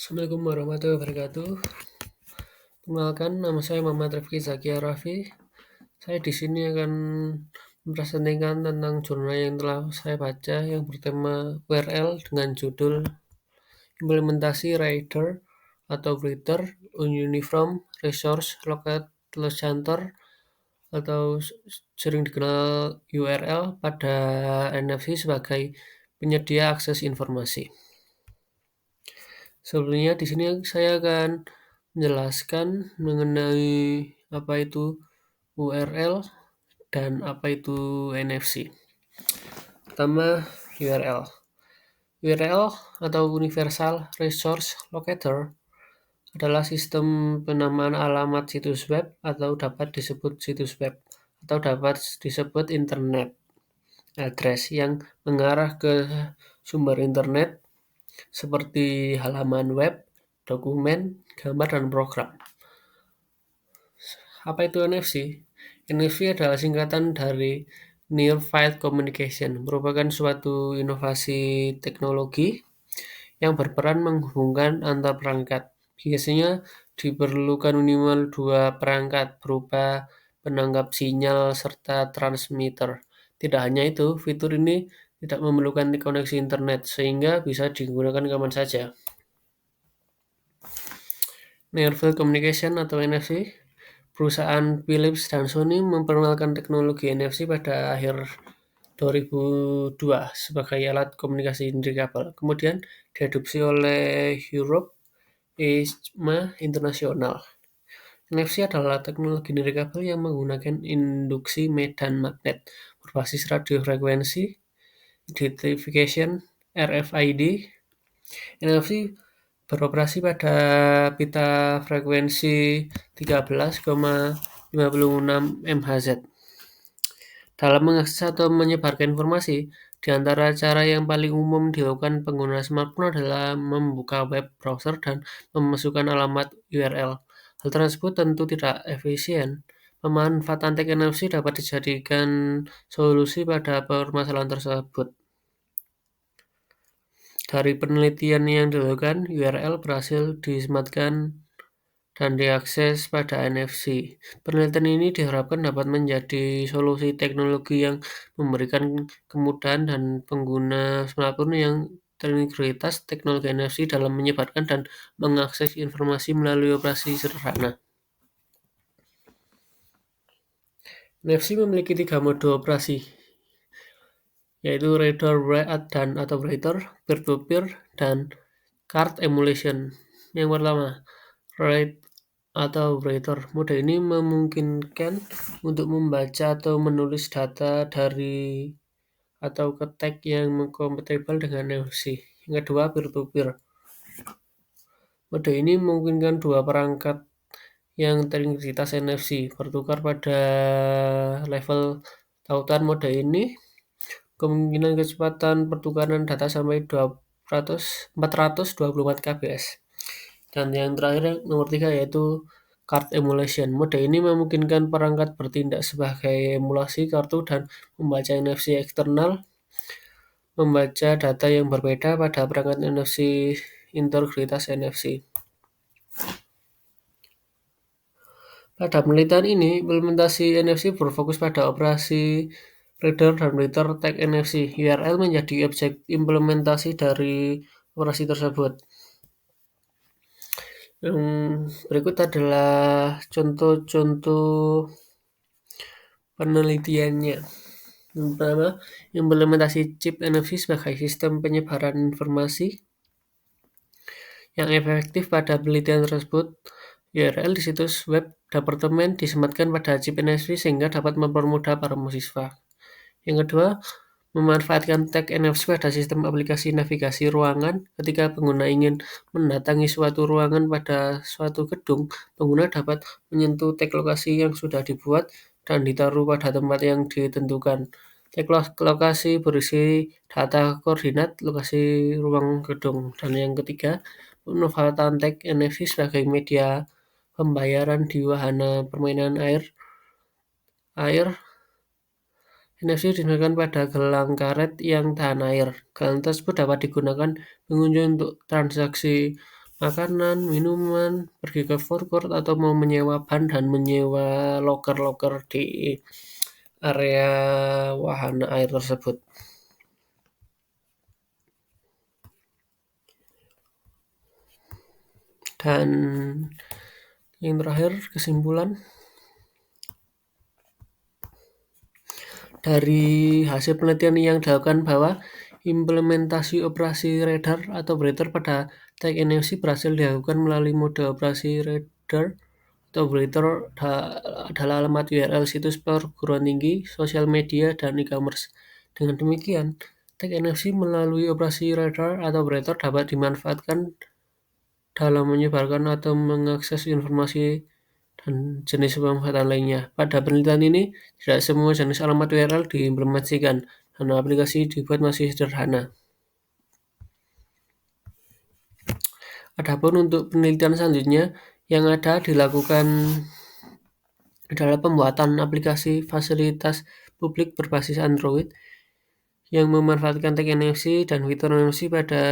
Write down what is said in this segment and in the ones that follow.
Assalamualaikum warahmatullahi wabarakatuh. Perkenalkan, nama saya Muhammad Rifki Zakia Raffi. Saya di sini akan mempresentasikan tentang jurnal yang telah saya baca yang bertema URL dengan judul Implementasi Reader atau Writer Uniform Resource Locator Center atau sering dikenal URL pada NFC sebagai penyedia akses informasi. Sebelumnya di sini saya akan menjelaskan mengenai apa itu URL dan apa itu NFC. Pertama, URL. URL atau Universal Resource Locator adalah sistem penamaan alamat situs web atau dapat disebut situs web atau dapat disebut internet address yang mengarah ke sumber internet seperti halaman web, dokumen, gambar, dan program. Apa itu NFC? NFC adalah singkatan dari Near Field Communication, merupakan suatu inovasi teknologi yang berperan menghubungkan antar perangkat. Biasanya diperlukan minimal dua perangkat berupa penangkap sinyal serta transmitter. Tidak hanya itu, fitur ini tidak memerlukan koneksi internet, sehingga bisa digunakan kapan saja. Near Field Communication atau NFC, perusahaan Philips dan Sony memperkenalkan teknologi NFC pada akhir 2002 sebagai alat komunikasi nirkabel. Kemudian diadopsi oleh Europe ISMA Internasional. NFC adalah teknologi nirkabel yang menggunakan induksi medan magnet berbasis radiofrekuensi, identification, RFID. NFC beroperasi pada pita frekuensi 13,56 MHz. Dalam mengakses atau menyebarkan informasi, di antara cara yang paling umum dilakukan pengguna smartphone adalah membuka web browser dan memasukkan alamat URL. Hal tersebut tentu tidak efisien. Pemanfaatan teknologi dapat dijadikan solusi pada permasalahan tersebut. Dari penelitian yang dilakukan, URL berhasil disematkan dan diakses pada NFC. Penelitian ini diharapkan dapat menjadi solusi teknologi yang memberikan kemudahan dan pengguna smartphone yang terintegritas teknologi NFC dalam menyebarkan dan mengakses informasi melalui operasi sederhana. NFC memiliki 3 mode operasi, yaitu reader dan atau writer, peer-to-peer, dan card emulation. Yang pertama, read atau writer. Mode ini memungkinkan untuk membaca atau menulis data dari atau ke tag yang kompatibel dengan NFC. Yang kedua, peer-to-peer. Mode ini memungkinkan dua perangkat yang terintegritas NFC bertukar pada level tautan. Mode ini kemungkinan kecepatan pertukaran data sampai 424 kbps. Dan yang terakhir, nomor 3, yaitu card emulation. Mode ini memungkinkan perangkat bertindak sebagai emulasi kartu dan membaca NFC eksternal, membaca data yang berbeda pada perangkat NFC integritas NFC. Pada penelitian ini, implementasi NFC berfokus pada operasi reader dan writer tag NFC. URL menjadi objek implementasi dari operasi tersebut. Yang berikut adalah contoh-contoh penelitiannya. Yang pertama, implementasi chip NFC sebagai sistem penyebaran informasi yang efektif. Pada penelitian tersebut, URL di situs web departemen disematkan pada chip NFC sehingga dapat mempermudah para mahasiswa. Yang kedua, memanfaatkan tag NFC pada sistem aplikasi navigasi ruangan. Ketika pengguna ingin mendatangi suatu ruangan pada suatu gedung, pengguna dapat menyentuh tag lokasi yang sudah dibuat dan ditaruh pada tempat yang ditentukan. Tag lokasi berisi data koordinat lokasi ruang gedung. Dan yang ketiga, pemanfaatan tag NFC sebagai media pembayaran di wahana permainan air. NFC digunakan pada gelang karet yang tahan air. Gelang tersebut dapat digunakan pengunjung untuk transaksi makanan, minuman, pergi ke forecourt atau mau menyewa ban dan menyewa loker-loker di area wahana air tersebut. Dan yang terakhir, kesimpulan dari hasil penelitian yang dilakukan bahwa implementasi operasi radar atau breather pada tag NFC berhasil dilakukan melalui mode operasi radar atau breather adalah alamat URL situs perguruan tinggi, sosial media, dan e-commerce. Dengan demikian, tag NFC melalui operasi radar atau breather dapat dimanfaatkan dalam menyebarkan atau mengakses informasi dan jenis pemanfaatan lainnya. Pada penelitian ini, tidak semua jenis alamat URL diimplementasikan, dan aplikasi dibuat masih sederhana. Adapun untuk penelitian selanjutnya, yang ada dilakukan adalah pembuatan aplikasi fasilitas publik berbasis Android yang memanfaatkan tag NFC dan fitur NFC pada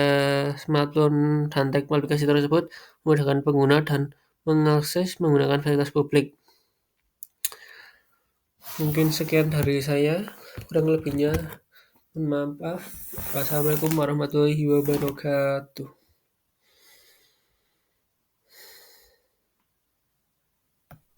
smartphone, dan tag aplikasi tersebut memudahkan pengguna dan mengakses menggunakan fasilitas publik. Mungkin sekian dari saya, kurang lebihnya mohon maaf. Wassalamualaikum warahmatullahi wabarakatuh.